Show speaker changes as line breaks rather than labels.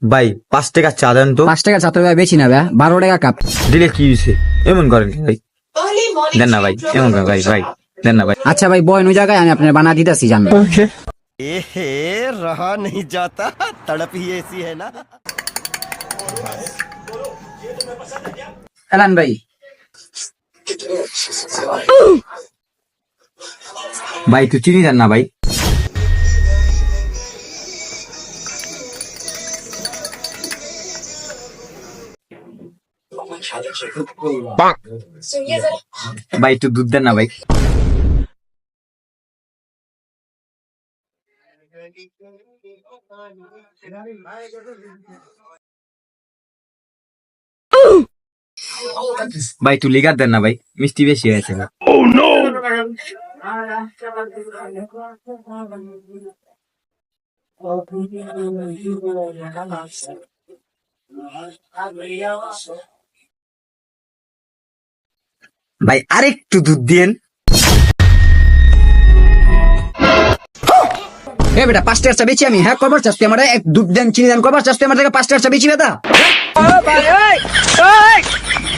ভাই 5 টাকা চা দেন তো।
5 টাকা চা তো ভাই বেশি না ভাই, 12 টাকা কাপ।
দিলে কি হয়েছে, এমন করেন কি ভাই? দেন না ভাই, এমন করেন ভাই, ভাই দেন না ভাই।
আচ্ছা ভাই বয়ন ওই জায়গায়, আমি আপনার বানা দিতেছি জান।
एहे रहा नहीं जाता, तड़प ही ऐसी है ना।
এলান ভাই।
ভাই তুই চিনি দেন না ভাই। ভাই একটু দুধ দেন না ভাই। ভাই একটু লিগার দেন না ভাই, মিষ্টি বেশি হয়েছে ভাই। ভাই আরেকটু দুধ দিয়েন।
এ বেটা 5 টাকা চা বেচি আমি, হ্যাঁ করবার চাস তুই আমার? এক দুধ দেন চিনি দেন করবার চাস তুই আমার থেকে 5 টাকা চা বেচি বেটা?